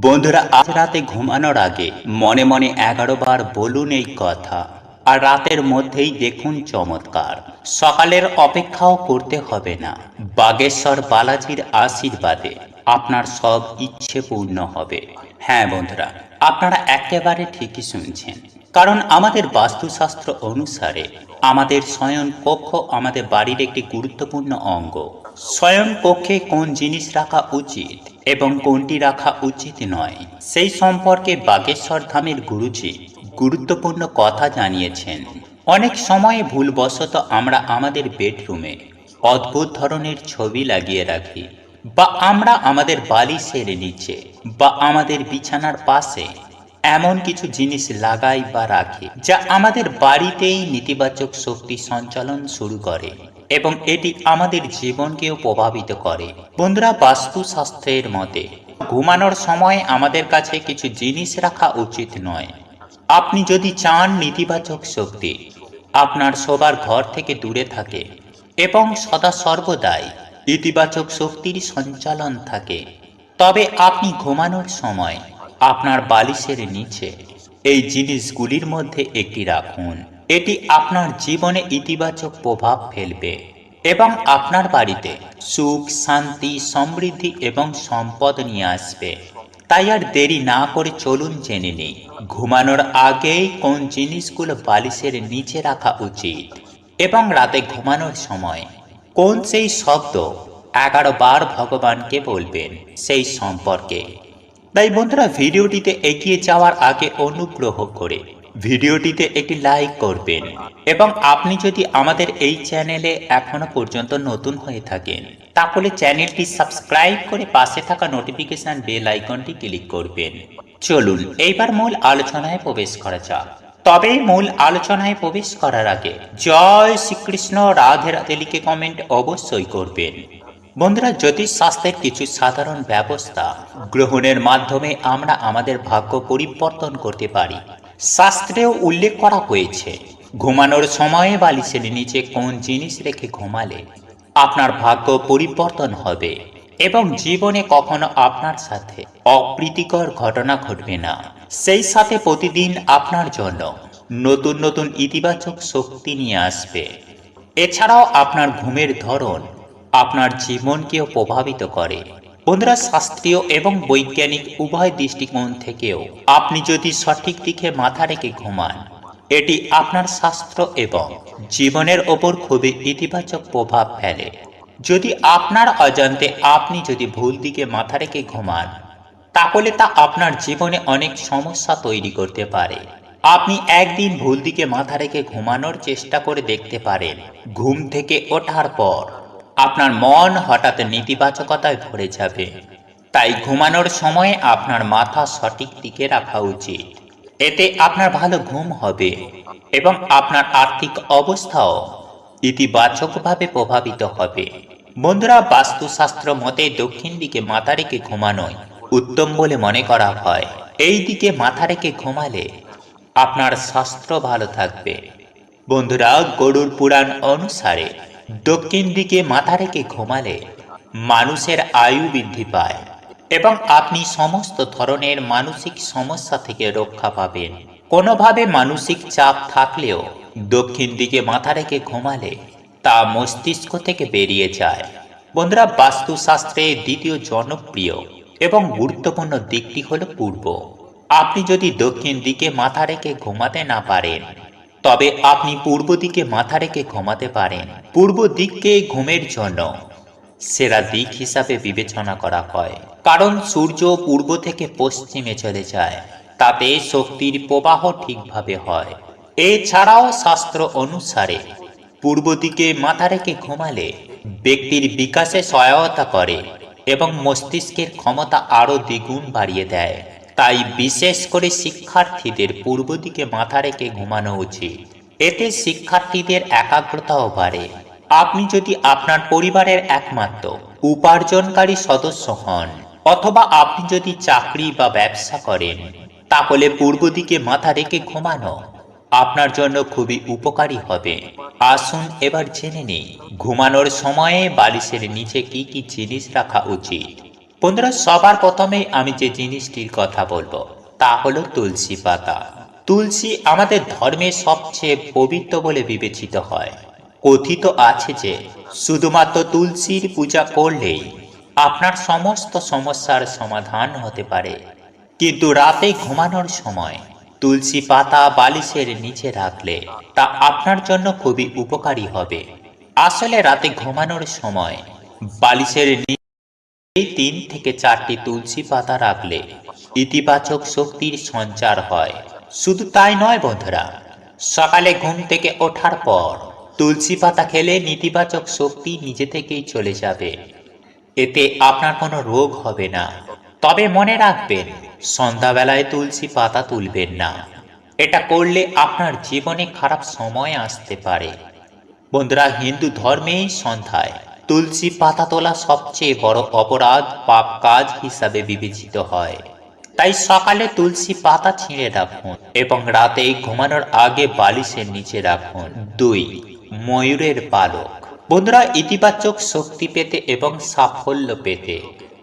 বন্ধুরা, আজ রাতে ঘুমানোর আগে মনে মনে 11 বার বলুন এই কথা, আর রাতের মধ্যেই দেখুন চমৎকার। সকালের অপেক্ষাও করতে হবে না। বাগেশ্বর বালাজির আশীর্বাদে আপনার সব ইচ্ছে পূর্ণ হবে। হ্যাঁ বন্ধুরা, আপনারা একেবারে ঠিকই শুনছেন। কারণ আমাদের বাস্তুশাস্ত্র অনুসারে আমাদের শয়ন কক্ষ আমাদের বাড়ির একটি গুরুত্বপূর্ণ অঙ্গ। শয়ন কক্ষে কোন জিনিস রাখা উচিত এবং কোনটি রাখা উচিত নয়, সেই সম্পর্কে বাগেশ্বর ধামের গুরুজি গুরুত্বপূর্ণ কথা জানিয়েছেন। অনেক সময়ে ভুলবশত আমরা আমাদের বেডরুমে অদ্ভুত ধরনের ছবি লাগিয়ে রাখি, বা আমরা আমাদের বালিশের নিচে বা আমাদের বিছানার পাশে এমন কিছু জিনিস লাগাই বা রাখি যা আমাদের বাড়িতেই নেতিবাচক শক্তি সঞ্চালন শুরু করে এবং এটি আমাদের জীবনকেও প্রভাবিত করে। বন্ধুরা, বাস্তুশাস্ত্রের মতে ঘুমানোর সময় আমাদের কাছে কিছু জিনিস রাখা উচিত নয়। আপনি যদি চান নেতিবাচক শক্তি আপনার শোবার ঘর থেকে দূরে থাকে এবং সদা সর্বদাই ইতিবাচক শক্তির সঞ্চালন থাকে, তবে আপনি ঘুমানোর সময় আপনার বালিশের নিচে এই জিনিসগুলির মধ্যে একটি রাখুন। এটি আপনার জীবনে ইতিবাচক প্রভাব ফেলবে এবং আপনার বাড়িতে সুখ, শান্তি, সমৃদ্ধি এবং সম্পদ নিয়ে আসবে। তাই আর দেরি না করে চলুন জেনে নিই ঘুমানোর আগেই কোন জিনিসগুলো বালিশের নিচে রাখা উচিত এবং রাতে ঘুমানোর সময় কোন সেই শব্দ 11 বার ভগবানকে বলবেন সেই সম্পর্কে। তাই বন্ধুরা, ভিডিওটিতে এগিয়ে যাওয়ার আগে অনুগ্রহ করে ভিডিওটিতে একটি লাইক করবেন এবং আপনি যদি আমাদের এই চ্যানেলে এখনো পর্যন্ত নতুন হয়ে থাকেন তাহলে চ্যানেলটি সাবস্ক্রাইব করে পাশে থাকা নোটিফিকেশন বেল আইকনটি ক্লিক করবেন। চলুন এইবার মূল আলোচনায় প্রবেশ করা যাক। তবে মূল আলোচনায় প্রবেশ করার আগে জয় শ্রীকৃষ্ণ, রাধে রাধে লিখে কমেন্ট অবশ্যই করবেন। বন্ধুরা, জ্যোতিষশাস্ত্রের কিছু সাধারণ ব্যবস্থা গ্রহণের মাধ্যমে আমরা আমাদের ভাগ্য পরিবর্তন করতে পারি। শাস্ত্রেও উল্লেখ করা হয়েছে ঘুমানোর সময়ে বালিশের নিচে কোন জিনিস রেখে ঘুমালে আপনার ভাগ্য পরিবর্তন হবে এবং জীবনে কখনো আপনার সাথে অপ্রীতিকর ঘটনা ঘটবে না। সেই সাথে প্রতিদিন আপনার জন্য নতুন নতুন ইতিবাচক শক্তি নিয়ে আসবে। এছাড়াও আপনার ঘুমের ধরন আপনার জীবনকেও প্রভাবিত করে। বন্ধুরা, শাস্ত্রীয় এবং বৈজ্ঞানিক উভয় দৃষ্টিকোণ থেকেও আপনি যদি সঠিক দিকে মাথা রেখে ঘুমান, এটি আপনার স্বাস্থ্য এবং জীবনের ওপর খুবই ইতিবাচক প্রভাব ফেলে। যদি আপনার অজান্তে আপনি যদি ভুল দিকে মাথা রেখে ঘুমান, তাহলে তা আপনার জীবনে অনেক সমস্যা তৈরি করতে পারে। আপনি একদিন ভুল দিকে মাথা রেখে ঘুমানোর চেষ্টা করে দেখতে পারেন। ঘুম থেকে ওঠার পর আপনার মন হঠাৎ নেতিবাচকতায় ভরে যাবে। তাই ঘুমানোর সময় আপনার মাথা সঠিক দিকে রাখা উচিত। এতে আপনার ভালো ঘুম হবে এবং আপনার আর্থিক অবস্থাও ইতিবাচকভাবে প্রভাবিত হবে। বন্ধুরা, বাস্তুশাস্ত্র মতে দক্ষিণ দিকে মাথা রেখে ঘুমানোই উত্তম বলে মনে করা হয়। এই দিকে মাথা রেখে ঘুমালে আপনার স্বাস্থ্য ভালো থাকবে। বন্ধুরা, গরুড় পুরাণ অনুসারে দক্ষিণ দিকে মাথা রেখে ঘুমালে মানুষের আয়ু বৃদ্ধি পায় এবং আপনি সমস্ত ধরনের মানসিক সমস্যা থেকে রক্ষা পাবেন। কোনোভাবে মানসিক চাপ থাকলেও দক্ষিণ দিকে মাথা রেখে ঘুমালে তা মস্তিষ্ক থেকে বেরিয়ে যায়। বন্ধুরা, বাস্তুশাস্ত্রের দ্বিতীয় জনপ্রিয় এবং গুরুত্বপূর্ণ দিকটি হল পূর্ব। আপনি যদি দক্ষিণ দিকে মাথা রেখে ঘুমাতে না পারেন, তবে আপনি পূর্ব দিকে মাথা রেখে ঘুমাতে পারেন। পূর্ব দিককে ঘুমের জন্য সেরা দিক হিসাবে বিবেচনা করা হয়, কারণ সূর্য পূর্ব থেকে পশ্চিমে চলে যায়, তাতে শক্তির প্রবাহ ঠিকভাবে হয়। এছাড়াও শাস্ত্র অনুসারে পূর্ব দিকে মাথা রেখে ঘুমালে ব্যক্তির বিকাশে সহায়তা করে এবং মস্তিষ্কের ক্ষমতা আরও দ্বিগুণ বাড়িয়ে দেয়। তাই বিশেষ করে শিক্ষার্থীদের পূর্ব দিকে মাথা রেখে ঘুমানো উচিত। এতে শিক্ষার্থীদের একাগ্রতাও বাড়ে। আপনি যদি আপনার পরিবারের একমাত্র উপার্জনকারী সদস্য হন অথবা আপনি যদি চাকরি বা ব্যবসা করেন, তাহলে পূর্ব দিকে মাথা রেখে ঘুমানো আপনার জন্য খুবই উপকারী হবে। আসুন এবার জেনে নিই ঘুমানোর সময়ে বালিশের নিচে কি কি জিনিস রাখা উচিত। বন্ধুরা, সবার প্রথমেই আমি যে জিনিসটির কথা বলবো তা হলো তুলসী পাতা। তুলসী আমাদের ধর্মে সবচেয়ে পবিত্র বলে বিবেচিত হয়। কথিত আছে যে শুধুমাত্র তুলসীর পূজা করলেই আপনার সমস্ত সমস্যার সমাধান হতে পারে। কিন্তু রাতে ঘুমানোর সময় তুলসী পাতা বালিশের নিচে রাখলে তা আপনার জন্য খুবই উপকারী হবে। আসলে রাতে ঘুমানোর সময় বালিশের এই 3 থেকে 4টি তুলসী পাতা রাখলে ইতিবাচক শক্তির সঞ্চার হয়। শুধু তাই নয় বন্ধুরা, সকালে ঘুম থেকে ওঠার পর তুলসী পাতা খেলে নেতিবাচক শক্তি নিজে থেকেই চলে যাবে। এতে আপনার কোনো রোগ হবে না। তবে মনে রাখবেন, সন্ধ্যাবেলায় তুলসী পাতা তুলবেন না। এটা করলে আপনার জীবনে খারাপ সময় আসতে পারে। বন্ধুরা, হিন্দু ধর্মে সন্ধ্যায় তুলসী পাতা তোলা সবচেয়ে বড় অপরাধ, পাপ কাজ হিসাবে বিবেচিত হয়। তাই সকালে তুলসী পাতা ছিঁড়ে রাখুন এবং রাতে ঘুমানোর আগে বালিশের নিচে রাখুন। 2. ময়ূরের পালক। বন্ধুরা, ইতিবাচক শক্তি পেতে এবং সাফল্য পেতে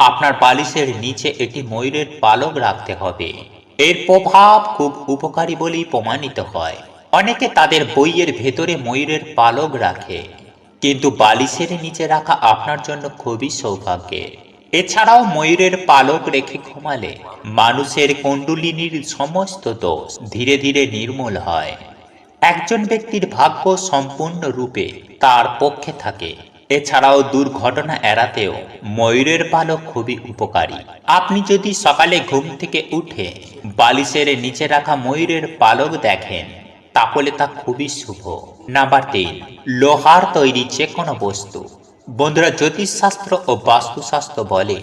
আপনার বালিশের নিচে একটি ময়ূরের পালক রাখতে হবে। এর প্রভাব খুব উপকারী বলেই প্রমাণিত হয়। অনেকে তাদের বইয়ের ভেতরে ময়ূরের পালক রাখে, কিন্তু বালিশের নিচে রাখা আপনার জন্য খুবই সৌভাগ্যের। এছাড়াও ময়ূরের পালক রেখে ঘুমালে মানুষের কুণ্ডলিনীর সমস্ত দোষ ধীরে ধীরে নির্মূল হয়। একজন ব্যক্তির ভাগ্য সম্পূর্ণরূপে তার পক্ষে থাকে। এছাড়াও দুর্ঘটনা এড়াতেও ময়ূরের পালক খুবই উপকারী। আপনি যদি সকালে ঘুম থেকে উঠে বালিশের নিচে রাখা ময়ূরের পালক দেখেন, তাহলে তা খুবই শুভ। নাম্বার 3, লোহার তৈরি যে কোনো বস্তু। বন্ধুরা, জ্যোতিষশাস্ত্র ও বাস্তুশাস্ত্র বলে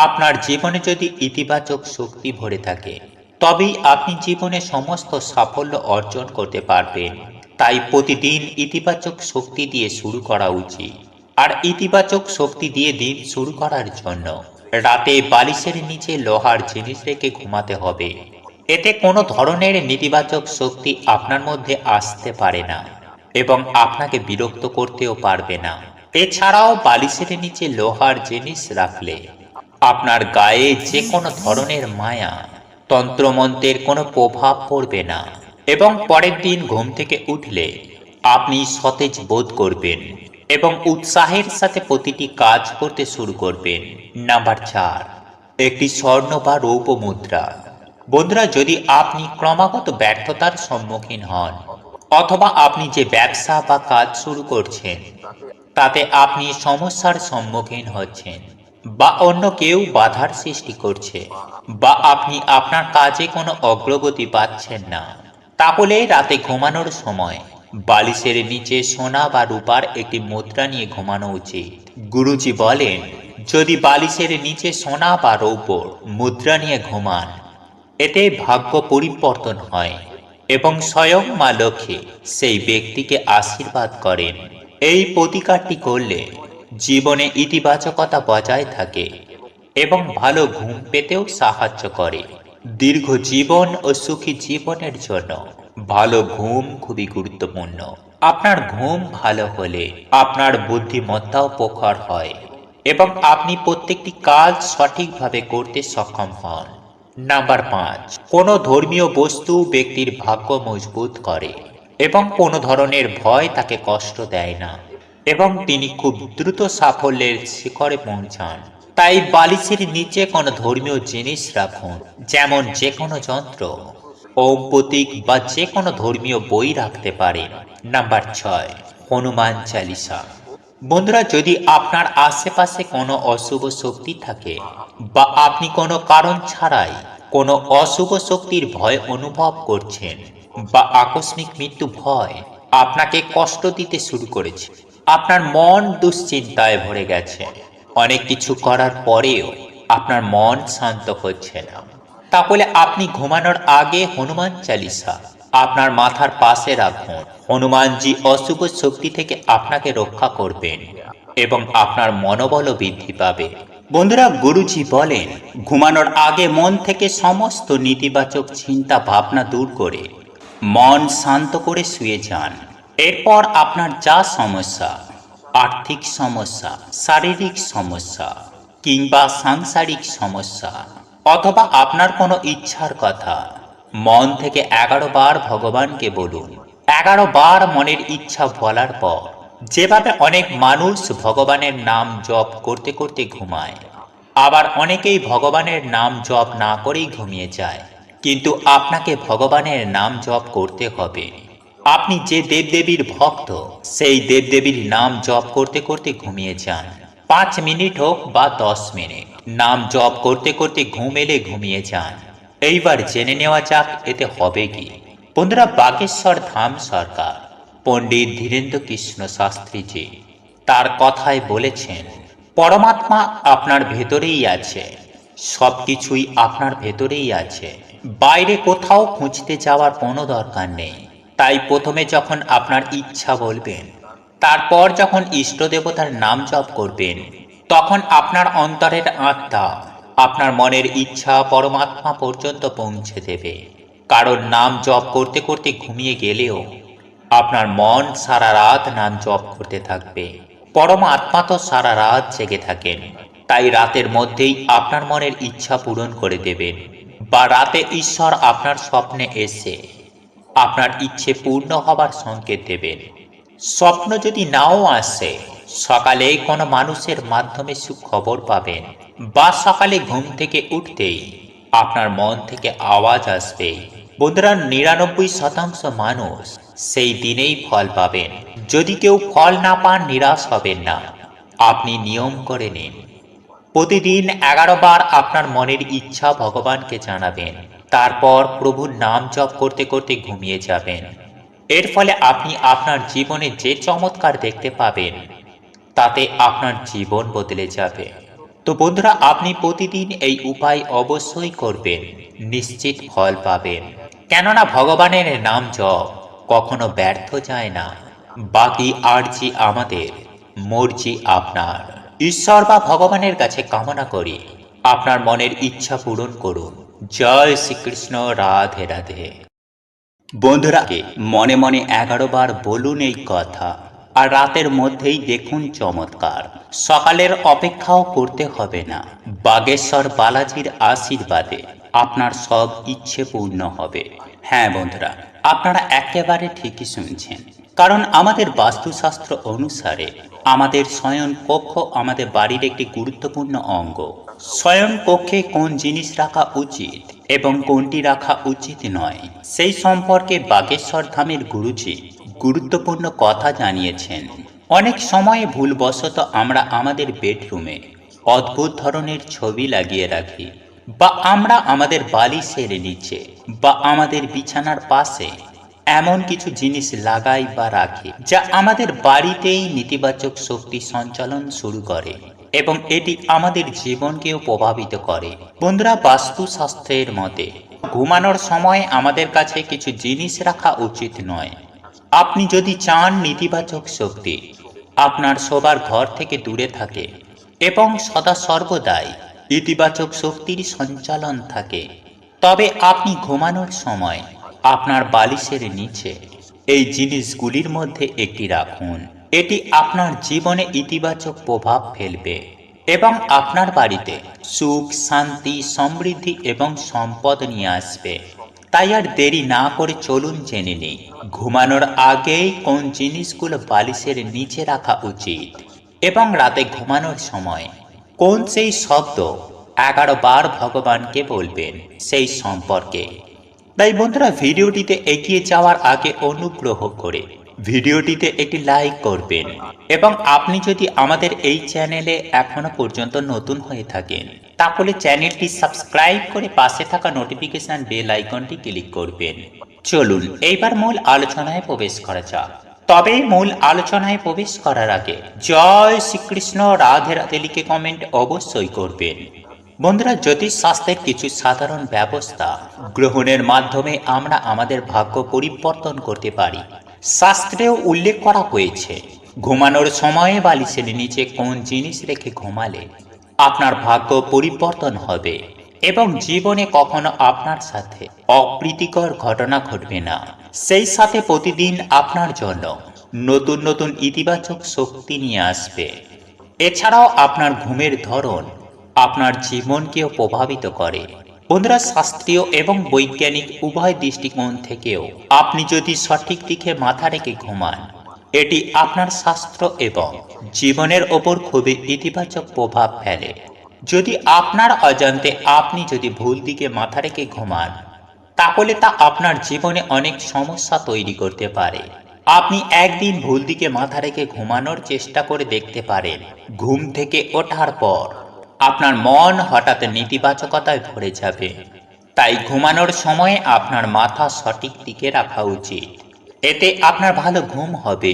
আপনার জীবনে যদি ইতিবাচক শক্তি ভরে থাকে তবেই আপনি জীবনে সমস্ত সাফল্য অর্জন করতে পারবেন। তাই প্রতিদিন ইতিবাচক শক্তি দিয়ে শুরু করা উচিত। আর ইতিবাচক শক্তি দিয়ে দিন শুরু করার জন্য রাতে বালিশের নিচে লোহার জিনিস রেখে ঘুমাতে হবে। এতে কোনো ধরনের নেতিবাচক শক্তি আপনার মধ্যে আসতে পারে না এবং আপনাকে বিরক্ত করতেও পারবে না। এছাড়াও বালিশের নিচে লোহার জিনিস রাখলে আপনার গায়ে যে কোনো ধরনের মায়া, তন্ত্রমন্ত্রের কোনো প্রভাব পড়বে না এবং পরের দিন ঘুম থেকে উঠলে আপনি সতেজ বোধ করবেন এবং উৎসাহের সাথে প্রতিটি কাজ করতে শুরু করবেন। নাম্বার 4, একটি স্বর্ণ বা রৌপ্য মুদ্রা। বন্ধুরা, যদি আপনি ক্রমাগত ব্যর্থতার সম্মুখীন হন অথবা আপনি যে ব্যবসা বা কাজ শুরু করছেন তাতে আপনি সমস্যার সম্মুখীন হচ্ছেন, বা অন্য কেউ বাধার সৃষ্টি করছে, বা আপনি আপনার কাজে কোনো অগ্রগতি পাচ্ছেন না, তাহলে রাতে ঘুমানোর সময় বালিশের নিচে সোনা বা রূপার একটি মুদ্রা নিয়ে ঘুমানো উচিত। গুরুজি বলেন, যদি বালিশের নিচে সোনা বা রৌপ্যর মুদ্রা নিয়ে ঘুমান, এতে ভাগ্য পরিবর্তন হয় এবং স্বয়ং মা লক্ষ্মী সেই ব্যক্তিকে আশীর্বাদ করেন। এই প্রতিকারটি করলে জীবনে ইতিবাচকতা বজায় থাকে এবং ভালো ঘুম পেতেও সাহায্য করে। দীর্ঘ জীবন ও সুখী জীবনের জন্য ভালো ঘুম খুবই গুরুত্বপূর্ণ। আপনার ঘুম ভালো হলে আপনার বুদ্ধিমত্তাও প্রখর হয় এবং আপনি প্রত্যেকটি কাজ সঠিকভাবে করতে সক্ষম হন। নাম্বার 5, কোনো ধর্মীয় বস্তু ব্যক্তির ভাগ্য মজবুত করে এবং কোনো ধরনের ভয় তাকে কষ্ট দেয় না এবং তিনি খুব দ্রুত সাফল্যের শিখরে পৌঁছান। তাই বালিশের নিচে কোনো ধর্মীয় জিনিস রাখুন, যেমন যে কোনো যন্ত্র, ওম প্রতীক বা যে কোনো ধর্মীয় বই রাখতে পারেন। নাম্বার 6, হনুমান চালিসা। বন্ধুরা, যদি আপনার আশেপাশে কোনো অশুভ শক্তি থাকে বা আপনি কোনো কারণ ছাড়াই কোনো অশুভ শক্তির ভয় অনুভব করছেন বা আকস্মিক মৃত্যু ভয় আপনাকে কষ্ট দিতে শুরু করেছে, আপনার মন দুশ্চিন্তায় ভরে গেছে, অনেক কিছু করার পরেও আপনার মন শান্ত হচ্ছে না, তাহলে আপনি ঘুমানোর আগে হনুমান চালিসা আপনার মাথার পাশে রাখুন। হনুমানজি অশুভ শক্তি থেকে আপনাকে রক্ষা করবেন এবং আপনার মনোবলও বৃদ্ধি পাবে। বন্ধুরা, গুরুজি বলেন, ঘুমানোর আগে মন থেকে সমস্ত নেতিবাচক চিন্তা ভাবনা দূর করে মন শান্ত করে শুয়ে যান। এরপর আপনার যা সমস্যা, আর্থিক সমস্যা, শারীরিক সমস্যা, কিংবা সাংসারিক সমস্যা অথবা আপনার কোনো ইচ্ছার কথা মন থেকে 11 বার ভগবানকে বলুন। 11 বার মনের ইচ্ছা বলার পর যেভাবে অনেক মানুষ ভগবানের নাম জপ করতে করতে ঘুমায়, আবার অনেকেই ভগবানের নাম জপ না করেই ঘুমিয়ে যায়, কিন্তু আপনাকে ভগবানের নাম জপ করতে হবে। আপনি যে দেবদেবীর ভক্ত, সেই দেবদেবীর নাম জপ করতে করতে ঘুমিয়ে যান। 5 মিনিট হোক বা 10 মিনিট নাম জপ করতে করতে ঘুম এলে ঘুমিয়ে যান। এইবার জেনে নেওয়া যাক এতে হবে কি। বন্ধুরা, বাগেশ্বর ধাম সরকার পণ্ডিত ধীরেন্দ্র কৃষ্ণ শাস্ত্রীজি তার কথায় বলেছেন, পরমাত্মা আপনার ভেতরেই আছে, সবকিছুই আপনার ভেতরেই আছে, বাইরে কোথাও খুঁজতে যাওয়ার কোনো দরকার নেই। তাই প্রথমে যখন আপনার ইচ্ছা বলবেন, তারপর যখন ইষ্ট দেবতার নাম জপ করবেন, তখন আপনার অন্তরের আত্মা আপনার মনের ইচ্ছা পরমাত্মা পর্যন্ত পৌঁছে দেবে। কারণ নাম জপ করতে করতে ঘুমিয়ে গেলেও আপনার মন সারা রাত নাম জপ করতে থাকবে। পরমাত্মা তো সারা রাত জেগে থাকেন, তাই রাতের মধ্যেই আপনার মনের ইচ্ছা পূরণ করে দেবেন, বা রাতে ঈশ্বর আপনার স্বপ্নে এসে আপনার ইচ্ছে পূর্ণ হবার সংকেত দেবেন। স্বপ্ন যদি নাও আসে, সকালে কোনো মানুষের মাধ্যমে সুখবর পাবেন, বা সকালে ঘুম থেকে উঠতেই আপনার মন থেকে আওয়াজ আসবে। বন্ধুরা, 99% মানুষ সেই দিনেই ফল পাবেন। যদি কেউ ফল না পান, নিরাশ হবেন না। আপনি নিয়ম করে নিন, প্রতিদিন 11 বার আপনার মনের ইচ্ছা ভগবানকে জানাবেন, তারপর প্রভুর নাম জপ করতে করতে ঘুমিয়ে যাবেন। এর ফলে আপনি আপনার জীবনে যে চমৎকার দেখতে পাবেন, তাতে আপনার জীবন বদলে যাবে। তো বন্ধুরা, আপনি প্রতিদিন এই উপায় অবশ্যই করবেন, নিশ্চিত ফল পাবেন। কেননা ভগবানের নাম জপ কখনো ব্যর্থ যায় না। বাকি আরজি আমাদের, মর্জি আপনার। ঈশ্বর বা ভগবানের কাছে কামনা করি আপনার মনের ইচ্ছা পূরণ করুন। জয় শ্রীকৃষ্ণ, রাধে রাধে। বন্ধুরা, মনে মনে 11 বার বলুন এই কথা, আর রাতের মধ্যেই দেখুন চমৎকার। সকালের অপেক্ষাও করতে হবে না। বাগেশ্বর বালাজির আশীর্বাদে আপনার সব ইচ্ছে পূর্ণ হবে। হ্যাঁ বন্ধুরা, আপনারা একেবারে ঠিকই শুনছেন। কারণ আমাদের বাস্তুশাস্ত্র অনুসারে আমাদের শয়ন কক্ষ আমাদের বাড়ির একটি গুরুত্বপূর্ণ অঙ্গ। শয়ন কক্ষে কোন জিনিস রাখা উচিত এবং কোনটি রাখা উচিত নয়, সেই সম্পর্কে বাগেশ্বর ধামের গুরুজি গুরুত্বপূর্ণ কথা জানিয়েছেন। অনেক সময় ভুলবশত আমরা আমাদের বেডরুমে অদ্ভুত ধরনের ছবি লাগিয়ে রাখি, বা আমরা আমাদের বালিশের নিচে বা আমাদের বিছানার পাশে এমন কিছু জিনিস লাগাই বা রাখি, যা আমাদের বাড়িতেই নেতিবাচক শক্তি সঞ্চালন শুরু করে এবং এটি আমাদের জীবনকেও প্রভাবিত করে। বন্ধুরা, বাস্তুশাস্ত্রের মতে ঘুমানোর সময় আমাদের কাছে কিছু জিনিস রাখা উচিত নয়। আপনি যদি চান নেতিবাচক শক্তি আপনার শোবার ঘর থেকে দূরে থাকে এবং সদা সর্বদাই ইতিবাচক শক্তির সঞ্চালন থাকে, তবে আপনি ঘুমানোর সময় আপনার বালিশের নিচে এই জিনিসগুলির মধ্যে একটি রাখুন। এটি আপনার জীবনে ইতিবাচক প্রভাব ফেলবে এবং আপনার বাড়িতে সুখ, শান্তি, সমৃদ্ধি এবং সম্পদ নিয়ে আসবে। তাই আর দেরি না করে চলুন জেনে নিই ঘুমানোর আগেই কোন জিনিসগুলো বালিশের নিচে রাখা উচিত এবং রাতে ঘুমানোর সময় কোন সেই শব্দ 11 বার ভগবানকে বলবেন সেই সম্পর্কে। তাই বন্ধুরা, ভিডিওটিতে এগিয়ে যাওয়ার আগে অনুগ্রহ করে ভিডিওটিতে একটি লাইক করবেন, এবং আপনি যদি আমাদের এই চ্যানেলে এখনো পর্যন্ত নতুন হয়ে থাকেন, তাহলে চ্যানেলটি সাবস্ক্রাইব করে পাশে থাকা নোটিফিকেশন বেল আইকনটি ক্লিক করবেন। চলুন এইবার মূল আলোচনায় প্রবেশ করা যাক। তবে মূল আলোচনায় প্রবেশ করার আগে জয় শ্রীকৃষ্ণ, রাধে রাধে লিখে কমেন্ট অবশ্যই করবেন। বন্ধুরা, জ্যোতিষ শাস্ত্রের কিছু সাধারণ ব্যবস্থা গ্রহণের মাধ্যমে আমরা আমাদের ভাগ্য পরিবর্তন করতে পারি। শাস্ত্রেও উল্লেখ করা হয়েছে ঘুমানোর সময়ে বালিশের নিচে কোন জিনিস রেখে ঘুমালে আপনার ভাগ্য পরিবর্তন হবে এবং জীবনে কখনো আপনার সাথে অপ্রীতিকর ঘটনা ঘটবে না। সেই সাথে প্রতিদিন আপনার জন্য নতুন নতুন ইতিবাচক শক্তি নিয়ে আসবে। এছাড়াও আপনার ঘুমের ধরন আপনার জীবনকেও প্রভাবিত করে। বন্ধুরা, শাস্ত্রীয় এবং বৈজ্ঞানিক উভয় দৃষ্টিকোণ থেকেও আপনি যদি সঠিক দিকে মাথা রেখে ঘুমান, এটি আপনার স্বাস্থ্য এবং জীবনের ওপর খুবই ইতিবাচক প্রভাব ফেলে। যদি আপনার অজান্তে আপনি যদি ভুল দিকে মাথা রেখে ঘুমান, তাহলে তা আপনার জীবনে অনেক সমস্যা তৈরি করতে পারে। আপনি একদিন ভুল দিকে মাথা রেখে ঘুমানোর চেষ্টা করে দেখতে পারেন। ঘুম থেকে ওঠার পর আপনার মন হঠাৎ নেতিবাচকতায় ভরে যাবে। তাই ঘুমানোর সময়ে আপনার মাথা সঠিক দিকে রাখা উচিত। এতে আপনার ভালো ঘুম হবে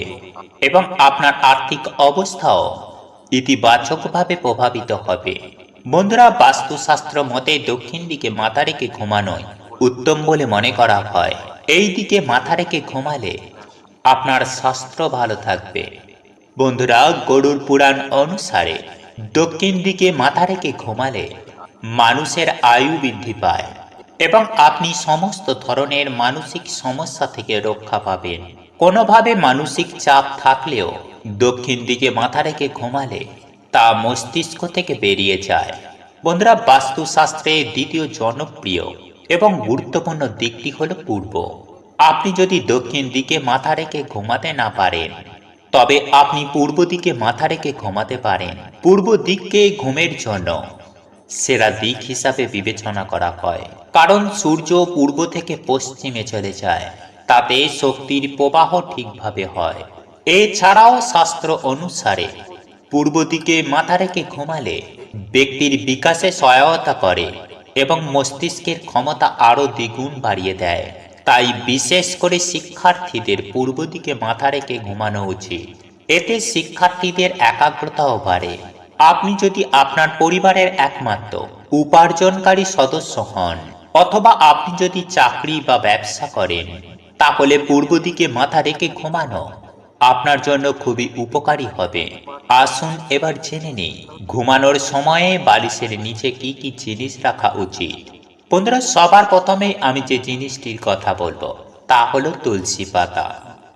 এবং আপনার আর্থিক অবস্থাও ইতিবাচকভাবে প্রভাবিত হবে। বন্ধুরা, বাস্তুশাস্ত্র মতে দক্ষিণ দিকে মাথা রেখে ঘুমানোই উত্তম বলে মনে করা হয়। এই দিকে মাথা রেখে ঘুমালে আপনার স্বাস্থ্য ভালো থাকবে। বন্ধুরা, গরুড় পুরাণ অনুসারে দক্ষিণ দিকে মাথা রেখে ঘুমালে মানুষের আয়ু বৃদ্ধি পায় এবং আপনি সমস্ত ধরনের মানসিক সমস্যা থেকে রক্ষা পাবেন। কোনোভাবে মানসিক চাপ থাকলেও দক্ষিণ দিকে মাথা রেখে ঘুমালে তা মস্তিষ্ক থেকে বেরিয়ে যায়। বন্ধুরা, বাস্তুশাস্ত্রের দ্বিতীয় জনপ্রিয় এবং গুরুত্বপূর্ণ দিকটি হল পূর্ব। আপনি যদি দক্ষিণ দিকে মাথা রেখে ঘুমাতে না পারেন, তবে আপনি পূর্ব দিকে মাথা রেখে ঘুমাতে পারেন। পূর্ব দিককে ঘুমের জন্য সেরা দিক হিসাবে বিবেচনা করা হয়, কারণ সূর্য পূর্ব থেকে পশ্চিমে চলে যায়। তাতে শক্তির প্রবাহ ঠিকভাবে হয়। এছাড়াও শাস্ত্র অনুসারে পূর্ব দিকে মাথা রেখে ঘুমালে ব্যক্তির বিকাশে সহায়তা করে এবং মস্তিষ্কের ক্ষমতা আরও দ্বিগুণ বাড়িয়ে দেয়। তাই বিশেষ করে শিক্ষার্থীদের পূর্ব দিকে মাথা রেখে ঘুমানো উচিত। এতে শিক্ষার্থীদের একাগ্রতাও বাড়ে। আপনি যদি আপনার পরিবারের একমাত্র উপার্জনকারী সদস্য হন অথবা আপনি যদি চাকরি বা ব্যবসা করেন, তাহলে পূর্ব দিকে মাথা রেখে ঘুমানো আপনার জন্য খুবই উপকারী হবে। আসুন এবার জেনে নিই ঘুমানোর সময়ে বালিশের নিচে কি কি জিনিস রাখা উচিত। বন্ধুরা, সবার প্রথমেই আমি যে জিনিসটির কথা বলবো তা হলো তুলসী পাতা।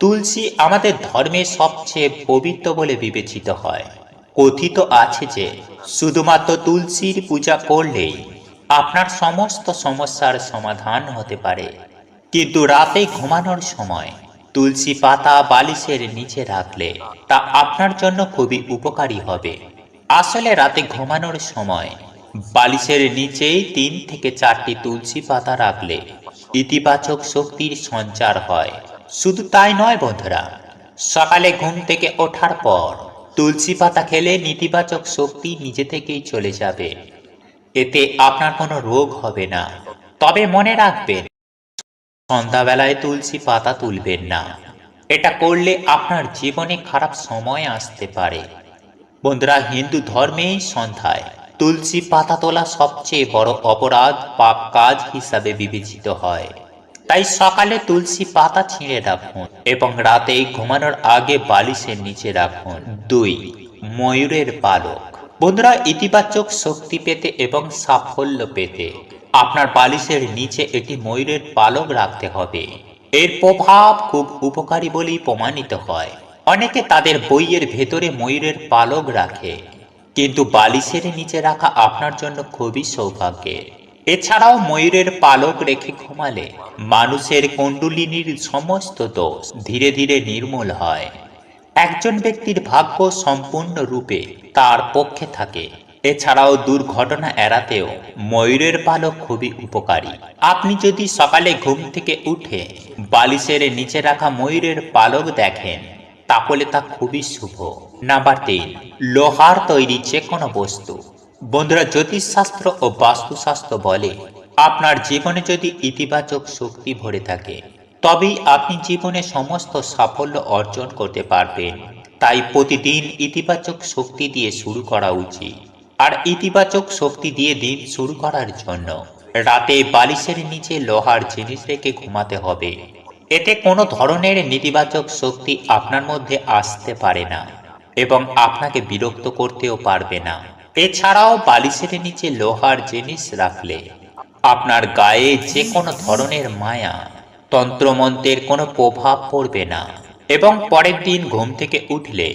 তুলসী আমাদের ধর্মে সবচেয়ে পবিত্র বলে বিবেচিত হয়। কথিত আছে যে শুধুমাত্র তুলসীর পূজা করলেই আপনার সমস্ত সমস্যার সমাধান হতে পারে। কিন্তু রাতে ঘুমানোর সময় তুলসী পাতা বালিশের নিচে রাখলে তা আপনার জন্য খুবই উপকারী হবে। আসলে রাতে ঘুমানোর সময় বালিশের নিচেই 3 থেকে 4টি তুলসী পাতা রাখলে ইতিবাচক শক্তির সঞ্চার হয়। শুধু তাই নয় বন্ধুরা, সকালে ঘুম থেকে ওঠার পর তুলসী পাতা খেলে নেতিবাচক শক্তি নিজে থেকেই চলে যাবে। এতে আপনার কোনো রোগ হবে না। তবে মনে রাখবেন, সন্ধ্যাবেলায় তুলসী পাতা তুলবেন না। এটা করলে আপনার জীবনে খারাপ সময় আসতে পারে। বন্ধুরা, হিন্দু ধর্মে সন্ধ্যায় তুলসী পাতা তোলা সবচেয়ে বড় অপরাধ, পাপ কাজ হিসাবে বিবেচিত হয়। তাই সকালে তুলসী পাতা ছিঁড়ে রাখুন এবং রাতে ঘুমানোর আগে বালিশের নিচে রাখুন। 2. ময়ূরের পালক। বন্ধুরা, ইতিবাচক শক্তি পেতে এবং সাফল্য পেতে আপনার বালিশের নিচে একটি ময়ূরের পালক রাখতে হবে। এর প্রভাব খুব উপকারী বলেই প্রমাণিত হয়। অনেকে তাদের বইয়ের ভেতরে ময়ূরের পালক রাখে, কিন্তু বালিশের নিচে রাখা আপনার জন্য খুবই সৌভাগ্যের। এছাড়াও ময়ূরের পালক রেখে ঘুমালে মানুষের কুণ্ডলিনীর সমস্ত দোষ ধীরে ধীরে নির্মূল হয়। একজন ব্যক্তির ভাগ্য সম্পূর্ণরূপে তার পক্ষে থাকে। এছাড়াও দুর্ঘটনা এড়াতেও ময়ূরের পালক খুবই উপকারী। আপনি যদি সকালে ঘুম থেকে উঠে বালিশের নিচে রাখা ময়ূরের পালক দেখেন, তাহলে তা খুবই শুভ। নাম্বার 3, লোহার তৈরি যে কোনো বস্তু। বন্ধুরা, জ্যোতিষশাস্ত্র ও বাস্তুশাস্ত্র বলে আপনার জীবনে যদি ইতিবাচক শক্তি ভরে থাকে, তবেই আপনি জীবনে সমস্ত সাফল্য অর্জন করতে পারবেন। তাই প্রতিদিন ইতিবাচক শক্তি দিয়ে শুরু করা উচিত। আর ইতিবাচক শক্তি দিয়ে দিন শুরু করার জন্য রাতে বালিশের নিচে লোহার জিনিস রেখে ঘুমাতে হবে। এতে কোনো ধরনের নেতিবাচক শক্তি আপনার মধ্যে আসতে পারে না এবং আপনাকে বিরক্ত করতেও পারবে না। এছাড়াও বালিশের নিচে লোহার জিনিস রাখলে আপনার গায়ে যে কোনো ধরনের মায়া, তন্ত্রমন্ত্রের কোনো প্রভাব পড়বে না এবং পরের দিন ঘুম থেকে উঠলে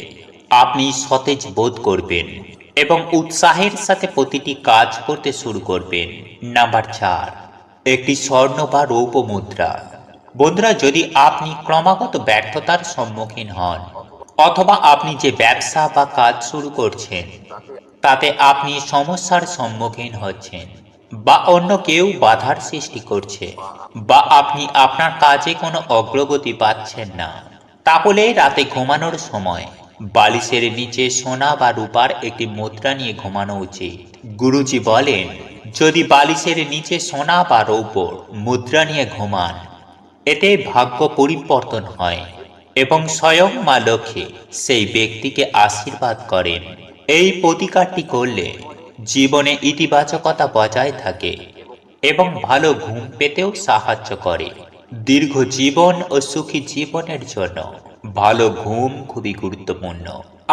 আপনি সতেজ বোধ করবেন। এবং উৎসাহের সাথে প্রতিটি কাজ করতে শুরু করবেন। নাম্বার 4, একটি স্বর্ণ বা রৌপ্য মুদ্রা। বন্ধুরা, যদি আপনি ক্রমাগত ব্যর্থতার সম্মুখীন হন অথবা আপনি যে ব্যবসা বা কাজ শুরু করছেন তাতে আপনি সমস্যার সম্মুখীন হচ্ছেন, বা অন্য কেউ বাধার সৃষ্টি করছে, বা আপনি আপনার কাজে কোনো অগ্রগতি পাচ্ছেন না, তাহলে রাতে ঘুমানোর সময় বালিশের নিচে সোনা বা রূপার একটি মুদ্রা নিয়ে ঘুমানো উচিত। গুরুজি বলেন, যদি বালিশের নিচে সোনা বা রৌপ্যর মুদ্রা নিয়ে ঘুমান, এতে ভাগ্য পরিবর্তন হয় এবং স্বয়ং মা লক্ষ্মী সেই ব্যক্তিকে আশীর্বাদ করেন। এই প্রতিকারটি করলে জীবনে ইতিবাচকতা বজায় থাকে এবং ভালো ঘুম পেতেও সাহায্য করে। দীর্ঘ জীবন ও সুখী জীবনের জন্য ভালো ঘুম খুবই গুরুত্বপূর্ণ।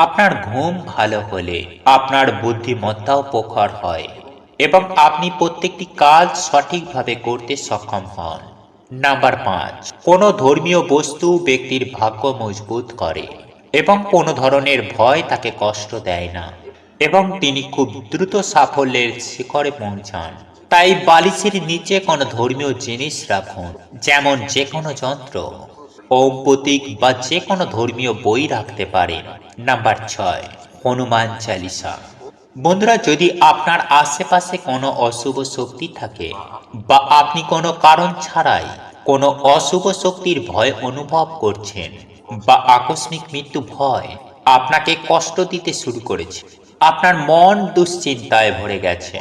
আপনার ঘুম ভালো হলে আপনার বুদ্ধিমত্তাও প্রখর হয় এবং আপনি প্রত্যেকটি কাজ সঠিকভাবে করতে সক্ষম হন। নাম্বার 5, কোনো ধর্মীয় বস্তু ব্যক্তির ভাগ্য মজবুত করে এবং কোনো ধরনের ভয় তাকে কষ্ট দেয় না এবং তিনি খুব দ্রুত সাফল্যের শিখরে পৌঁছান। তাই বালিশের নিচে কোনো ধর্মীয় জিনিস রাখুন, যেমন যে কোনো যন্ত্র, ওম প্রতীক বা যে কোনো ধর্মীয় বই রাখতে পারেন। নাম্বার 6, হনুমান চালিসা। বন্ধুরা, যদি আপনার আশেপাশে কোনো অশুভ শক্তি থাকে বা আপনি কোনো কারণ ছাড়াই কোনো অশুভ শক্তির ভয় অনুভব করছেন বা আকস্মিক মৃত্যু ভয় আপনাকে কষ্ট দিতে শুরু করেছে, আপনার মন দুশ্চিন্তায় ভরে গেছে,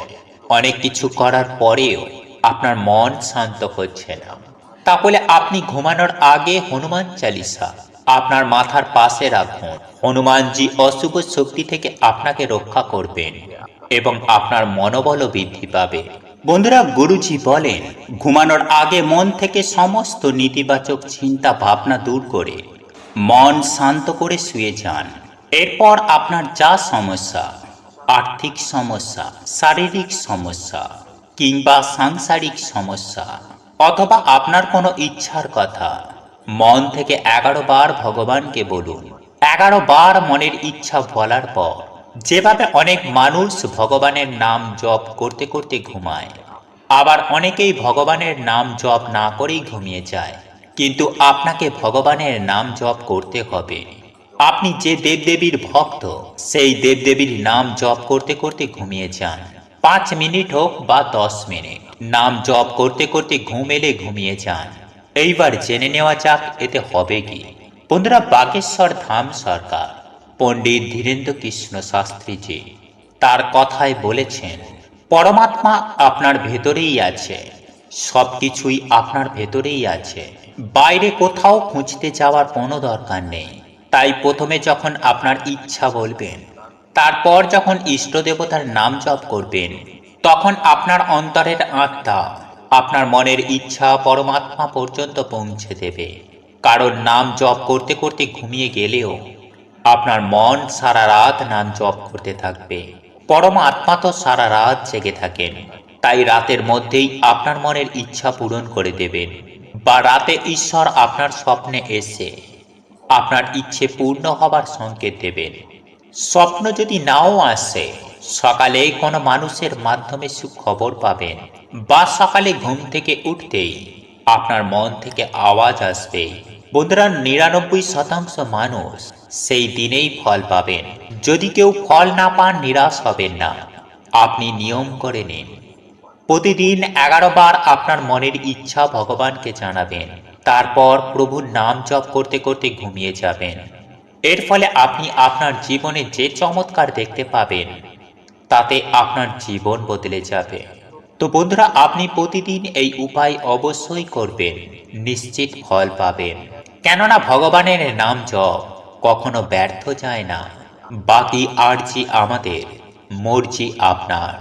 অনেক কিছু করার পরেও আপনার মন শান্ত হচ্ছে না, তাহলে আপনি ঘুমানোর আগে হনুমান চালিসা আপনার মাথার পাশে রাখুন। হনুমানজি অশুভ শক্তি থেকে আপনাকে রক্ষা করবেন এবং আপনার মনোবলও বৃদ্ধি পাবে। বন্ধুরা, গুরুজি বলেন, ঘুমানোর আগে মন থেকে সমস্ত নেতিবাচক চিন্তা ভাবনা দূর করে মন শান্ত করে শুয়ে যান। এরপর আপনার যা সমস্যা, আর্থিক সমস্যা, শারীরিক সমস্যা কিংবা সাংসারিক সমস্যা অথবা আপনার কোনো ইচ্ছার কথা, মন থেকে 11 বার ভগবানকে বলুন। 11 বার মনের ইচ্ছা বলার পর যেভাবে অনেক মানুষ ভগবানের নাম জপ করতে করতে ঘুমায়, আবার অনেকেই ভগবানের নাম জপ না করেই ঘুমিয়ে যায়, কিন্তু আপনাকে ভগবানের নাম জপ করতে হবে। আপনি যে দেবদেবীর ভক্ত, সেই দেবদেবীর নাম জপ করতে করতে ঘুমিয়ে যান। 5 মিনিট হোক বা 10 মিনিট নাম জপ করতে করতে ঘুম এলে ঘুমিয়ে যান। এইবার জেনে নেওয়া যাক এতে হবে কি। বন্ধুরা, বাগেশ্বর ধাম সরকার পণ্ডিত ধীরেন্দ্র কৃষ্ণ শাস্ত্রীজি তার কথায় বলেছেন, পরমাত্মা আপনার ভেতরেই আছে, সবকিছুই আপনার ভেতরেই আছে, বাইরে কোথাও খুঁজতে যাওয়ার কোনো দরকার নেই। তাই প্রথমে যখন আপনার ইচ্ছা বলবেন, তারপর যখন ইষ্ট দেবতার নাম জপ করবেন, তখন আপনার অন্তরের আত্মা আপনার মনের ইচ্ছা পরমাত্মা পর্যন্ত পৌঁছে দেবে। কারণ নাম জপ করতে করতে ঘুমিয়ে গেলেও আপনার মন সারা রাত নাম জপ করতে থাকবে। পরমাত্মা তো সারা রাত জেগে থাকেন, তাই রাতের মধ্যেই আপনার মনের ইচ্ছা পূরণ করে দেবেন, বা রাতে ঈশ্বর আপনার স্বপ্নে এসে আপনার ইচ্ছে পূর্ণ হবার সংকেত দেবেন। স্বপ্ন যদি নাও আসে, সকালে কোনো মানুষের মাধ্যমে সুখবর পাবেন, বা সকালে ঘুম থেকে উঠতেই আপনার মন থেকে আওয়াজ আসবে। বন্ধুরা, 99% মানুষ সেই দিনেই ফল পাবেন। যদি কেউ ফল না পান, নিরাশ হবেন না। আপনি নিয়ম করে নিন, প্রতিদিন 11 বার আপনার মনের ইচ্ছা ভগবানকে জানাবেন, তারপর প্রভুর নাম জপ করতে করতে ঘুমিয়ে যাবেন। এর ফলে আপনি আপনার জীবনে যে চমৎকার দেখতে পাবেন, তাতে আপনার জীবন বদলে যাবে। তো বন্ধুরা, আপনি প্রতিদিন এই উপায় অবশ্যই করবেন, নিশ্চিত ফল পাবেন। কেননা ভগবানের নাম জপ কখনো ব্যর্থ যায় না। বাকি আরজি আমাদের, মর্জি আপনার।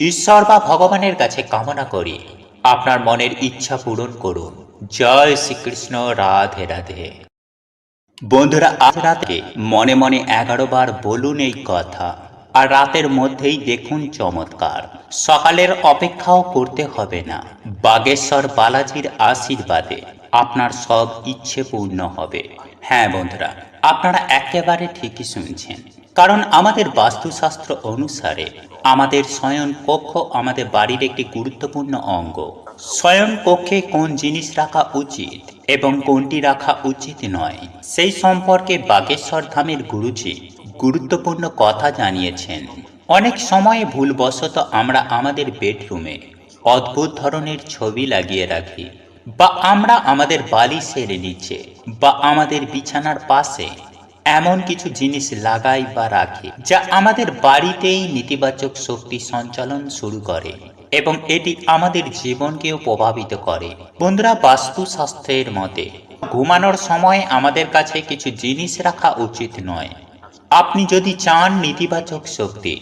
ঈশ্বর বা ভগবানের কাছে কামনা করি আপনার মনের ইচ্ছা পূরণ করুন। জয় শ্রীকৃষ্ণ, রাধে রাধে। বন্ধুরা, আজ রাতে মনে মনে 11 বার বলুন এই কথা, আর রাতের মধ্যেই দেখুন চমৎকার। সকালের অপেক্ষাও করতে হবে না। বাগেশ্বর বালাজির আশীর্বাদে আপনার সব ইচ্ছে পূর্ণ হবে। হ্যাঁ বন্ধুরা, আপনারা একেবারে ঠিকই শুনছেন। কারণ আমাদের বাস্তুশাস্ত্র অনুসারে আমাদের শয়ন কক্ষ আমাদের বাড়ির একটি গুরুত্বপূর্ণ অঙ্গ। শয়ন কক্ষে কোন জিনিস রাখা উচিত এবং কোনটি রাখা উচিত নয় সেই সম্পর্কে বাগেশ্বর ধামের গুরুজি গুরুত্বপূর্ণ কথা জানিয়েছেন। অনেক সময় ভুলবশত আমরা আমাদের বেডরুমে অদ্ভুত ধরনের ছবি লাগিয়ে রাখি, বা আমরা আমাদের বালিশের নিচে বা আমাদের বিছানার পাশে এমন কিছু জিনিস লাগাই বা রাখি যা আমাদের বাড়িতেই নেতিবাচক শক্তি সঞ্চালন শুরু করে এবং এটি আমাদের জীবনকেও প্রভাবিত করে। বন্ধুরা, বাস্তুশাস্ত্রের মতে ঘুমানোর সময় আমাদের কাছে কিছু জিনিস রাখা উচিত নয়। আপনি যদি চান নেতিবাচক শক্তি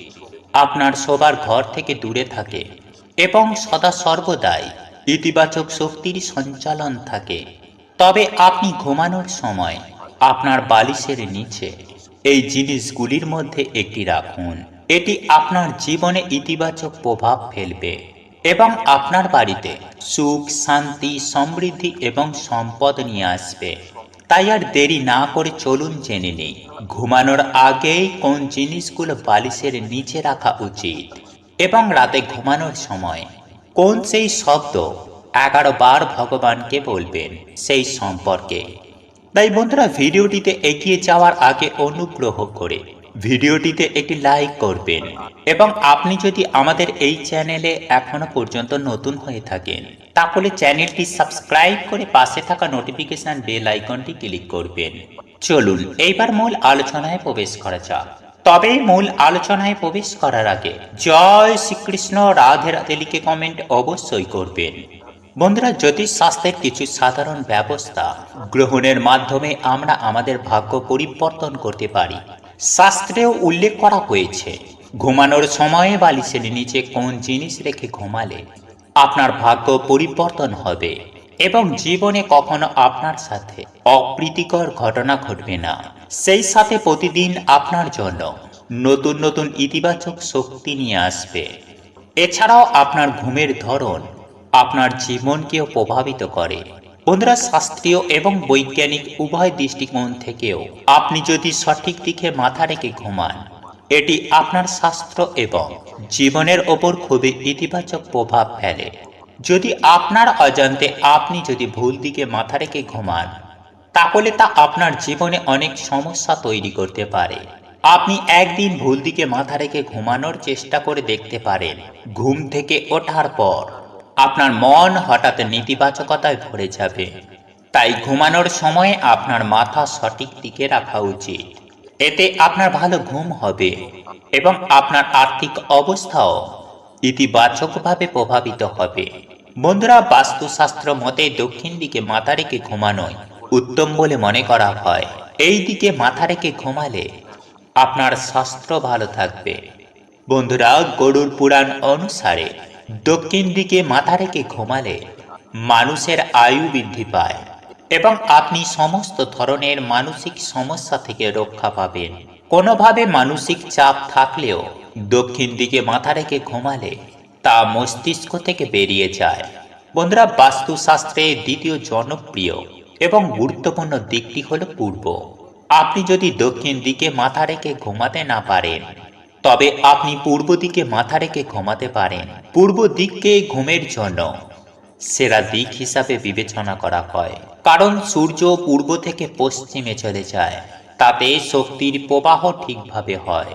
আপনার শোবার ঘর থেকে দূরে থাকে এবং সদা সর্বদাই ইতিবাচক শক্তির সঞ্চালন থাকে, তবে আপনি ঘুমানোর সময় আপনার বালিশের নিচে এই জিনিসগুলির মধ্যে একটি রাখুন। এটি আপনার জীবনে ইতিবাচক প্রভাব ফেলবে এবং আপনার বাড়িতে সুখ, শান্তি, সমৃদ্ধি এবং সম্পদ নিয়ে আসবে। তাই আর দেরি না করে চলুন জেনে নেই ঘুমানোর আগেই কোন জিনিসগুলো বালিশের নিচে রাখা উচিত এবং রাতে ঘুমানোর সময় কোন সেই শব্দ 11 বার ভগবানকে বলবেন সেই সম্পর্কে। তাই বন্ধুরা, ভিডিওটিতে এগিয়ে যাওয়ার আগে অনুগ্রহ করে ভিডিওটিতে একটি লাইক করবেন এবং আপনি যদি আমাদের এই চ্যানেলে এখনো পর্যন্ত নতুন হয়ে থাকেন তাহলে চ্যানেলটি সাবস্ক্রাইব করে পাশে থাকা নোটিফিকেশন বেল আইকনটি ক্লিক করবেন। চলুন এইবার মূল আলোচনায় প্রবেশ করা যাক। তবে মূল আলোচনায় প্রবেশ করার আগে জয় শ্রীকৃষ্ণ, রাধে রাধে লিখে কমেন্ট অবশ্যই করবেন। বন্ধুরা, জ্যোতিষশাস্ত্রের কিছু সাধারণ ব্যবস্থা গ্রহণের মাধ্যমে আমরা আমাদের ভাগ্য পরিবর্তন করতে পারি। শাস্ত্রেও উল্লেখ করা হয়েছে ঘুমানোর সময়ে বালিশের নিচে কোন জিনিস রেখে ঘুমালে আপনার ভাগ্য পরিবর্তন হবে এবং জীবনে কখনো আপনার সাথে অপ্রীতিকর ঘটনা ঘটবে না। সেই সাথে প্রতিদিন আপনার জন্য নতুন নতুন ইতিবাচক শক্তি নিয়ে আসবে। এছাড়াও আপনার ঘুমের ধরন আপনার জীবনকেও প্রভাবিত করে। বন্ধুরা, শাস্ত্রীয় এবং বৈজ্ঞানিক উভয় দৃষ্টিকোণ থেকেও আপনি যদি সঠিক দিকে মাথা রেখে ঘুমান, এটি আপনার স্বাস্থ্য এবং জীবনের ওপর খুবই ইতিবাচক প্রভাব ফেলে। যদি আপনার অজান্তে আপনি যদি ভুল দিকে মাথা রেখে ঘুমান, তাহলে তা আপনার জীবনে অনেক সমস্যা তৈরি করতে পারে। আপনি একদিন ভুল দিকে মাথা রেখে ঘুমানোর চেষ্টা করে দেখতে পারেন। ঘুম থেকে ওঠার পর আপনার মন হঠাৎ নেতিবাচকতায় ভরে যাবে। তাই ঘুমানোর সময় আপনার মাথা সঠিক দিকে রাখা উচিত। এতে আপনার ভালো ঘুম হবে এবং আপনার আর্থিক অবস্থাও ইতিবাচকভাবে প্রভাবিত হবে। বন্ধুরা, বাস্তুশাস্ত্র মতে দক্ষিণ দিকে মাথা রেখে ঘুমানোই উত্তম বলে মনে করা হয়। এই দিকে মাথা রেখে ঘুমালে আপনার স্বাস্থ্য ভালো থাকবে। বন্ধুরা, গরুড় পুরাণ অনুসারে দক্ষিণ দিকে মাথা রেখে ঘুমালে মানুষের আয়ু বৃদ্ধি পায় এবং আপনি সমস্ত ধরনের মানসিক সমস্যা থেকে রক্ষা পাবেন। কোনোভাবে মানসিক চাপ থাকলেও দক্ষিণ দিকে মাথা রেখে ঘুমালে তা মস্তিষ্ক থেকে বেরিয়ে যায়। বন্ধুরা, বাস্তুশাস্ত্রের দ্বিতীয় জনপ্রিয় এবং গুরুত্বপূর্ণ দিকটি হল পূর্ব। আপনি যদি দক্ষিণ দিকে মাথা রেখে ঘুমাতে না পারেন, তবে আপনি পূর্ব দিকে মাথা রেখে ঘুমাতে পারেন। পূর্ব দিককে ঘুমের জন্য সেরা দিক হিসাবে বিবেচনা করা হয়, কারণ সূর্য পূর্ব থেকে পশ্চিমে চলে যায়, তাতে শক্তির প্রবাহ ঠিকভাবে হয়।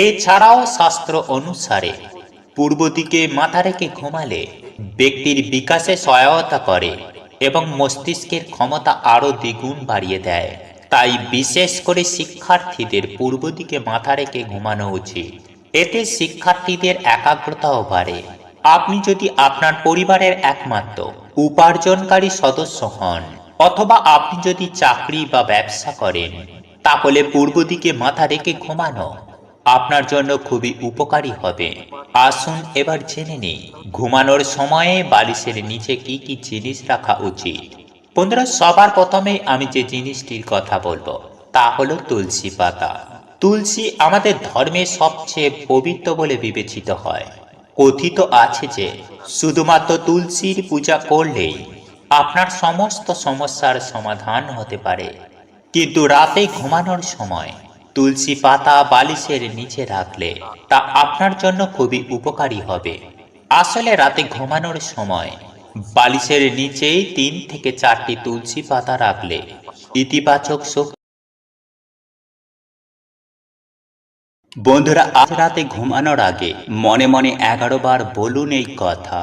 এছাড়াও শাস্ত্র অনুসারে পূর্ব দিকে মাথা রেখে ঘুমালে ব্যক্তির বিকাশে সহায়তা করে এবং মস্তিষ্কের ক্ষমতা আরও দ্বিগুণ বাড়িয়ে দেয়। তাই বিশেষ করে শিক্ষার্থীদের পূর্ব দিকে মাথা রেখে ঘুমানো উচিত। এতে শিক্ষার্থীদের একাগ্রতাও বাড়ে। আপনি যদি আপনার পরিবারের একমাত্র উপার্জনকারী সদস্য হন অথবা আপনি যদি চাকরি বা ব্যবসা করেন, তাহলে পূর্ব দিকে মাথা রেখে ঘুমানো আপনার জন্য খুবই উপকারী হবে। আসুন এবার জেনে নিই ঘুমানোর সময়ে বালিশের নিচে কি কি জিনিস রাখা উচিত। বন্ধুরা, সবার প্রথমে আমি যে জিনিসটির কথা বলবো তা হলো তুলসী পাতা। তুলসী আমাদের ধর্মে সবচেয়ে পবিত্র বলে বিবেচিত হয়। কথিত আছে যে শুধুমাত্র তুলসীর পূজা করলেই আপনার সমস্ত সমস্যার সমাধান হতে পারে। কিন্তু রাতে ঘুমানোর সময় তুলসী পাতা বালিশের নিচে রাখলে তা আপনার জন্য খুবই উপকারী হবে। আসলে রাতে ঘুমানোর সময় বালিশের নিচেই 3 থেকে 4টি তুলসী পাতা রাখলে ইতিবাচক শক্তি। বন্ধুরা, আজ রাতে ঘুমানোর আগে মনে মনে 11 বার বলুন এই কথা,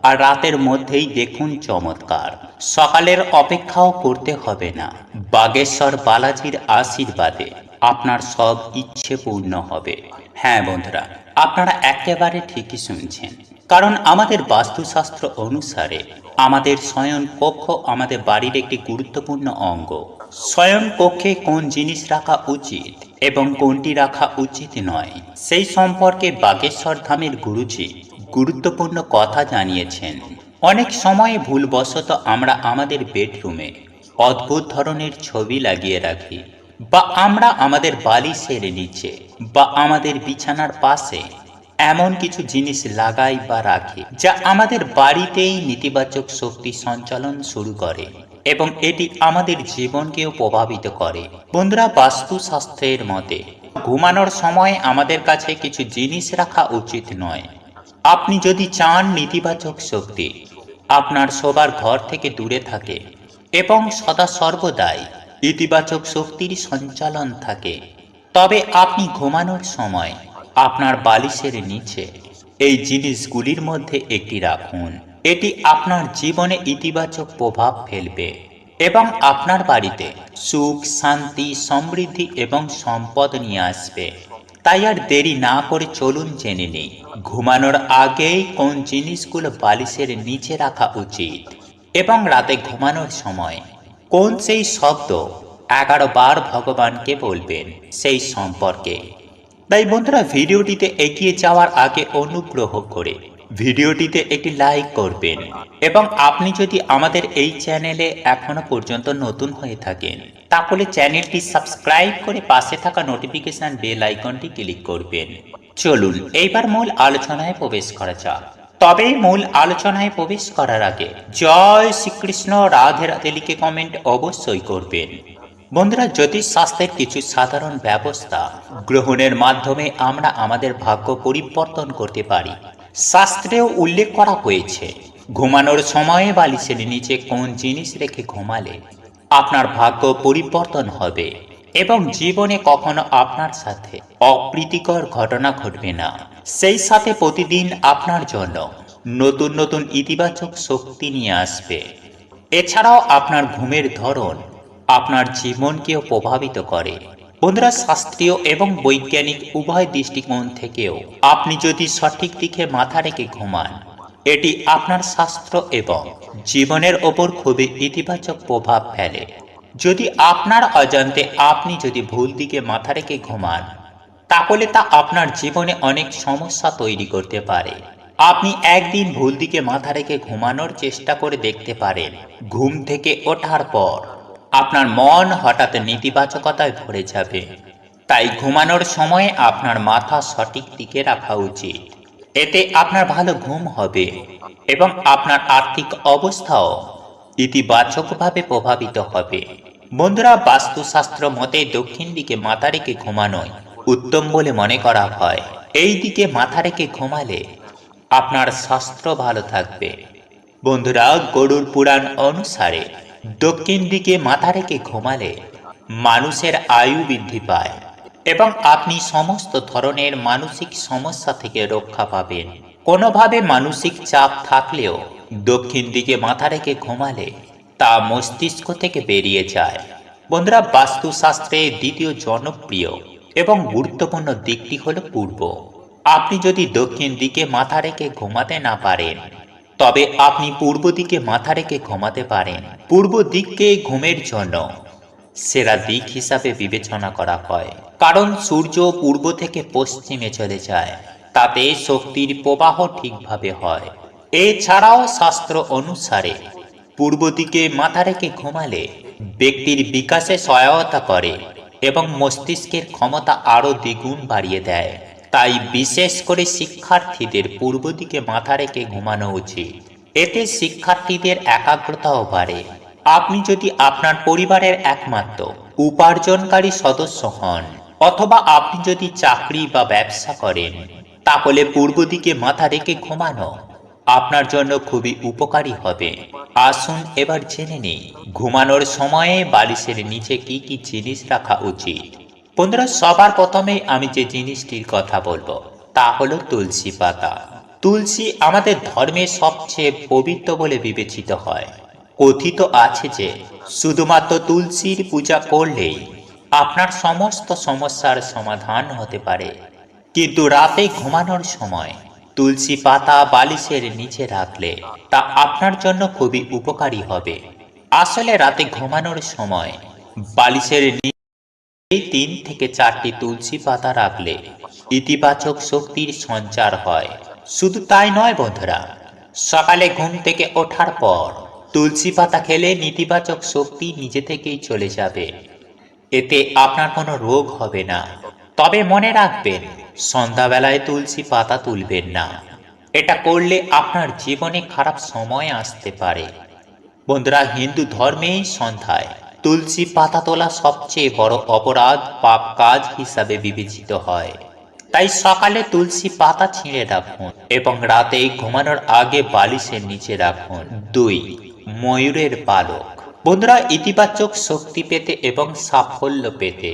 আর রাতের মধ্যেই দেখুন চমৎকার। সকালের অপেক্ষাও করতে হবে না। বাগেশ্বর বালাজির আশীর্বাদে আপনার সব ইচ্ছে পূর্ণ হবে। হ্যাঁ বন্ধুরা, আপনারা একেবারে ঠিকই শুনছেন, কারণ আমাদের বাস্তুশাস্ত্র অনুসারে আমাদের শয়ন কক্ষ আমাদের বাড়ির একটি গুরুত্বপূর্ণ অঙ্গ। শয়ন কক্ষে কোন জিনিস রাখা উচিত এবং কোনটি রাখা উচিত নয়, সেই সম্পর্কে বাগেশ্বর ধামের গুরুজি গুরুত্বপূর্ণ কথা জানিয়েছেন। অনেক সময় ভুলবশত আমরা আমাদের বেডরুমে অদ্ভুত ধরনের ছবি লাগিয়ে রাখি, বা আমরা আমাদের বালিশের নিচে বা আমাদের বিছানার পাশে এমন কিছু জিনিস লাগাই বা রাখি যা আমাদের বাড়িতেই নেতিবাচক শক্তি সঞ্চালন শুরু করে এবং এটি আমাদের জীবনকেও প্রভাবিত করে। বন্ধুরা, বাস্তুশাস্ত্রের মতে ঘুমানোর সময় আমাদের কাছে কিছু জিনিস রাখা উচিত নয়। আপনি যদি চান নেতিবাচক শক্তি আপনার শোবার ঘর থেকে দূরে থাকে এবং সদা সর্বদাই ইতিবাচক শক্তির সঞ্চালন থাকে, তবে আপনি ঘুমানোর সময় আপনার বালিশের নিচে এই জিনিসগুলির মধ্যে একটি রাখুন। এটি আপনার জীবনে ইতিবাচক প্রভাব ফেলবে এবং আপনার বাড়িতে সুখ, শান্তি, সমৃদ্ধি এবং সম্পদ নিয়ে আসবে। তাই আর দেরি না করে চলুন জেনে নিই ঘুমানোর আগেই কোন জিনিসগুলো বালিশের নিচে রাখা উচিত এবং রাতে ঘুমানোর সময় কোন সেই শব্দ 11 বার ভগবানকে বলবেন সেই সম্পর্কে। তাই বন্ধুরা, ভিডিওটিতে এগিয়ে যাওয়ার আগে অনুগ্রহ করে ভিডিওটিতে একটি লাইক করবেন এবং আপনি যদি আমাদের এই চ্যানেলে এখনো পর্যন্ত নতুন হয়ে থাকেন তাহলে চ্যানেলটি সাবস্ক্রাইব করে পাশে থাকা নোটিফিকেশন বেল আইকনটি ক্লিক করবেন। চলুন এইবার মূল আলোচনায় প্রবেশ করা যাক। তবে মূল আলোচনায় প্রবেশ করার আগে জয় শ্রীকৃষ্ণ, রাধে রাধে লিখে কমেন্ট অবশ্যই করবেন। বন্ধুরা, জ্যোতিষ শাস্ত্রের কিছু সাধারণ ব্যবস্থা গ্রহণের মাধ্যমে আমরা আমাদের ভাগ্য পরিবর্তন করতে পারি। শাস্ত্রেও উল্লেখ করা হয়েছে ঘুমানোর সময়ে বালিশের নিচে কোন জিনিস রেখে ঘুমালে আপনার ভাগ্য পরিবর্তন হবে এবং জীবনে কখনো আপনার সাথে অপ্রীতিকর ঘটনা ঘটবে না। সেই সাথে প্রতিদিন আপনার জন্য নতুন নতুন ইতিবাচক শক্তি নিয়ে আসবে। এছাড়াও আপনার ঘুমের ধরন আপনার জীবনকেও প্রভাবিত করে। বন্ধুরা, শাস্ত্রীয় এবং বৈজ্ঞানিক উভয় দৃষ্টিকোণ থেকেও আপনি যদি সঠিক দিকে মাথা রেখে ঘুমান, এটি আপনার স্বাস্থ্য এবং জীবনের ওপর খুবই ইতিবাচক প্রভাব ফেলে। যদি আপনার অজান্তে আপনি যদি ভুল দিকে মাথা রেখে ঘুমান, তাহলে তা আপনার জীবনে অনেক সমস্যা তৈরি করতে পারে। আপনি একদিন ভুল দিকে মাথা রেখে ঘুমানোর চেষ্টা করে দেখতে পারেন। ঘুম থেকে ওঠার পর আপনার মন হঠাৎ নেতিবাচকতায় ভরে যাবে। তাই ঘুমানোর সময় আপনার মাথা সঠিক দিকে রাখা উচিত। এতে আপনার ভালো ঘুম হবে এবং আপনার আর্থিক অবস্থাও ইতিবাচকভাবে প্রভাবিত হবে। বন্ধুরা, বাস্তুশাস্ত্র মতে দক্ষিণ দিকে মাথা রেখে ঘুমানোই উত্তম বলে মনে করা হয়। এই দিকে মাথা রেখে ঘুমালে আপনার স্বাস্থ্য ভালো থাকবে। বন্ধুরা, গরুড় পুরাণ অনুসারে দক্ষিণ দিকে মাথা রেখে ঘুমালে মানুষের আয়ু বৃদ্ধি পায় এবং আপনি সমস্ত ধরনের মানসিক সমস্যা থেকে রক্ষা পাবেন। কোনোভাবে মানসিক চাপ থাকলেও দক্ষিণ দিকে মাথা রেখে ঘুমালে তা মস্তিষ্ক থেকে বেরিয়ে যায়। বন্ধুরা, বাস্তুশাস্ত্রের দ্বিতীয় জনপ্রিয় এবং গুরুত্বপূর্ণ দিকটি হল পূর্ব। আপনি যদি দক্ষিণ দিকে মাথা রেখে ঘুমাতে না পারেন, তবে আপনি পূর্ব দিকে মাথা রেখে ঘুমাতে পারেন। পূর্ব দিককে ঘুমের জন্য সেরা দিক হিসাবে বিবেচনা করা হয়, কারণ সূর্য পূর্ব থেকে পশ্চিমে চলে যায়, তাতে শক্তির প্রবাহ ঠিকভাবে হয়। এছাড়াও শাস্ত্র অনুসারে পূর্ব দিকে মাথা রেখে ঘুমালে ব্যক্তির বিকাশে সহায়তা করে এবং মস্তিষ্কের ক্ষমতা আরও দ্বিগুণ বাড়িয়ে দেয়। তাই বিশেষ করে শিক্ষার্থীদের পূর্ব দিকে মাথা রেখে ঘুমানো উচিত। এতে শিক্ষার্থীদের একাগ্রতাও বাড়ে। আপনি যদি আপনার পরিবারের একমাত্র উপার্জনকারী সদস্য হন, অথবা আপনি যদি চাকরি বা ব্যবসা করেন তাহলে পূর্ব দিকে মাথা রেখে ঘুমানো আপনার জন্য খুবই উপকারী হবে। আসুন এবার জেনে নেই ঘুমানোর সময়ে বালিশের নিচে কি কি জিনিস রাখা উচিত। বন্ধুরা, সবার প্রথমে আমি যে জিনিসটির কথা বলবো তা হলো তুলসী পাতা। তুলসী আমাদের ধর্মে সবচেয়ে পবিত্র বলে বিবেচিত হয়। কথিত আছে যে শুধুমাত্র তুলসীর পূজা করলেই আপনার সমস্ত সমস্যার সমাধান হতে পারে। কিন্তু রাতে ঘুমানোর সময় তুলসী পাতা বালিশের নিচে রাখলে তা আপনার জন্য খুবই উপকারী হবে। আসলে রাতে ঘুমানোর সময় বালিশের নিচে 3 থেকে 4টি তুলসী পাতা রাখলে ইতিবাচক শক্তির সঞ্চার হয়। শুধু তাই নয় বন্ধুরা, সকালে ঘুম থেকে ওঠার পর তুলসী পাতা খেলে নেতিবাচক শক্তি নিজে থেকেই চলে যাবে। এতে আপনার কোনো রোগ হবে না। তবে মনে রাখবেন, সন্ধ্যাবেলায় তুলসী পাতা তুলবেন না। এটা করলে আপনার জীবনে খারাপ সময় আসতে পারে। বন্ধুরা, হিন্দু ধর্মে সন্ধ্যায় তুলসী পাতা তোলা সবচেয়ে বড় অপরাধ, পাপ কাজ হিসাবে বিবেচিত হয়। তাই সকালে তুলসী পাতা ছিঁড়ে রাখুন এবং রাতে ঘুমানোর আগে বালিশের নিচে রাখুন। 2. ময়ূরের পালক। বন্ধুরা, ইতিবাচক শক্তি পেতে এবং সাফল্য পেতে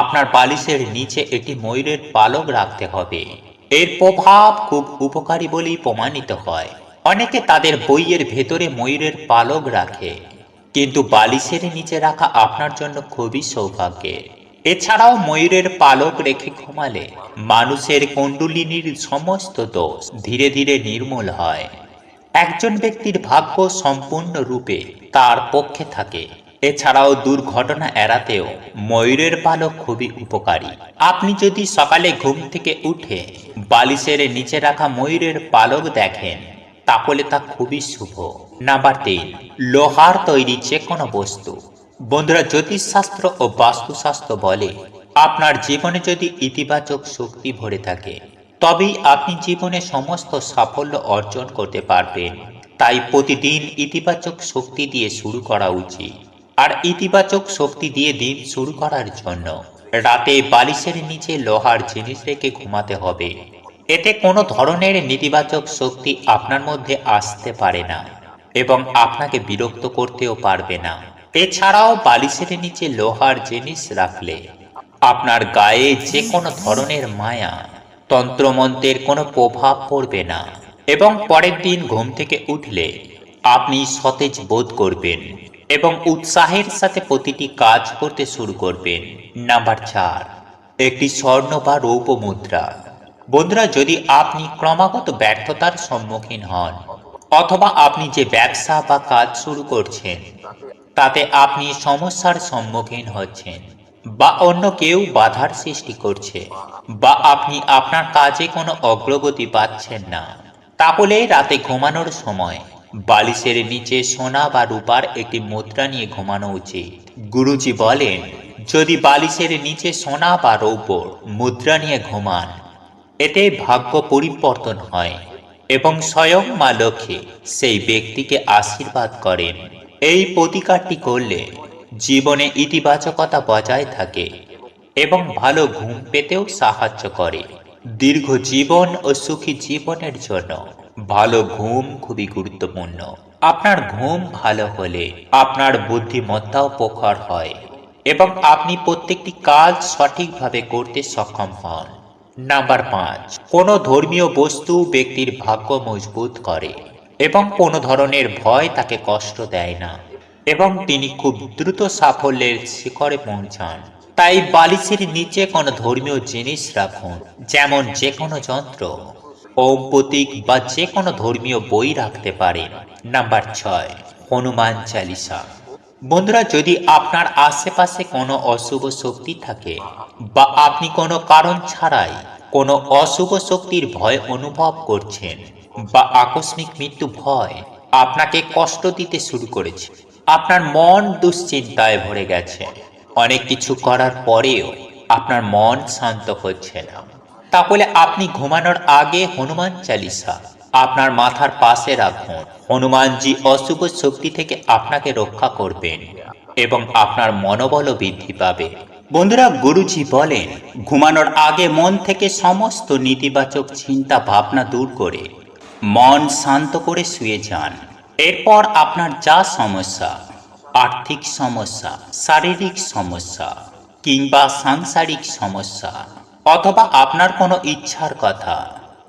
আপনার বালিশের নিচে একটি ময়ূরের পালক রাখতে হবে। এর প্রভাব খুব উপকারী বলেই প্রমাণিত হয়। অনেকে তাদের বইয়ের ভেতরে ময়ূরের পালক রাখে, কিন্তু বালিশের নিচে রাখা আপনার জন্য খুবই সৌভাগ্যের। এছাড়াও ময়ূরের পালক রেখে ঘুমালে মানুষের কুণ্ডলিনীর সমস্ত দোষ ধীরে ধীরে নির্মূল হয়। একজন ব্যক্তির ভাগ্য সম্পূর্ণরূপে তার পক্ষে থাকে। এছাড়াও দুর্ঘটনা এড়াতেও ময়ূরের পালক খুবই উপকারী। আপনি যদি সকালে ঘুম থেকে উঠে বালিশের নিচে রাখা ময়ূরের পালক দেখেন তাহলে তা খুবই শুভ। নাম্বার 3, লোহার তৈরি যে কোনো বস্তু। বন্ধুরা, জ্যোতিষশাস্ত্র ও বাস্তুশাস্ত্র বলে আপনার জীবনে যদি ইতিবাচক শক্তি ভরে থাকে তবেই আপনি জীবনে সমস্ত সাফল্য অর্জন করতে পারবেন। তাই প্রতিদিন ইতিবাচক শক্তি দিয়ে শুরু করা উচিত। আর ইতিবাচক শক্তি দিয়ে দিন শুরু করার জন্য রাতে বালিশের নিচে লোহার জিনিস রেখে ঘুমাতে হবে। এতে কোনো ধরনের নেতিবাচক শক্তি আপনার মধ্যে আসতে পারে না এবং আপনাকে বিরক্ত করতেও পারবে না। এছাড়াও বালিশের নিচে লোহার জিনিস রাখলে আপনার গায়ে যে কোনো ধরনের মায়া, তন্ত্রমন্ত্রের কোনো প্রভাব পড়বে না এবং পরের দিন ঘুম থেকে উঠলে আপনি সতেজ বোধ করবেন এবং উৎসাহের সাথে প্রতিটি কাজ করতে শুরু করবেন। নাম্বার 4, একটি স্বর্ণ বা রৌপ্য মুদ্রা। বন্ধুরা, যদি আপনি ক্রমাগত ব্যর্থতার সম্মুখীন হন অথবা আপনি যে ব্যবসা বা কাজ শুরু করছেন তাতে আপনি সমস্যার সম্মুখীন হচ্ছেন বা অন্য কেউ বাধার সৃষ্টি করছে বা আপনি আপনার কাজে কোনো অগ্রগতি পাচ্ছেন না, তাহলে রাতে ঘুমানোর সময় বালিশের নিচে সোনা বা রূপার একটি মুদ্রা নিয়ে ঘুমানো উচিত। গুরুজি বলেন, যদি বালিশের নিচে সোনা বা রৌপ্যর মুদ্রা নিয়ে ঘুমান এতে ভাগ্য পরিবর্তন হয় এবং স্বয়ং মা লক্ষ্মী সেই ব্যক্তিকে আশীর্বাদ করেন। এই প্রতিকারটি করলে জীবনে ইতিবাচকতা বজায় থাকে এবং ভালো ঘুম পেতেও সাহায্য করে। দীর্ঘ জীবন ও সুখী জীবনের জন্য ভালো ঘুম খুবই গুরুত্বপূর্ণ। আপনার ঘুম ভালো হলে আপনার বুদ্ধিমত্তাও প্রখর হয় এবং আপনি প্রত্যেকটি কাজ সঠিকভাবে করতে সক্ষম হন। নাম্বার 5, কোনো ধর্মীয় বস্তু ব্যক্তির ভাগ্য মজবুত করে এবং কোনো ধরনের ভয় তাকে কষ্ট দেয় না এবং তিনি খুব দ্রুত সাফল্যের শিখরে পৌঁছান। তাই বালিশের নিচে কোনো ধর্মীয় জিনিস রাখুন, যেমন যে কোনো যন্ত্র, ওম প্রতীক বা যে কোনো ধর্মীয় বই রাখতে পারেন। নাম্বার 6, হনুমান চালিসা। বন্ধুরা, যদি আপনার আশেপাশে কোনো অশুভ শক্তি থাকে বা আপনি কোনো কারণ ছাড়াই কোনো অশুভ শক্তির ভয় অনুভব করছেন বা আকস্মিক মৃত্যু ভয় আপনাকে কষ্ট দিতে শুরু করেছে, আপনার মন দুশ্চিন্তায় ভরে গেছে, অনেক কিছু করার পরেও আপনার মন শান্ত হচ্ছে না, তাহলে আপনি ঘুমানোর আগে হনুমান চালিসা আপনার মাথার পাশে রাখুন। হনুমানজি অশুভ শক্তি থেকে আপনাকে রক্ষা করবেন এবং আপনার মনোবলও বৃদ্ধি পাবে। বন্ধুরা, গুরুজি বলেন ঘুমানোর আগে মন থেকে সমস্ত নেতিবাচক চিন্তা ভাবনা দূর করে মন শান্ত করে শুয়ে যান। এরপর আপনার যা সমস্যা, আর্থিক সমস্যা, শারীরিক সমস্যা কিংবা সাংসারিক সমস্যা অথবা আপনার কোনো ইচ্ছার কথা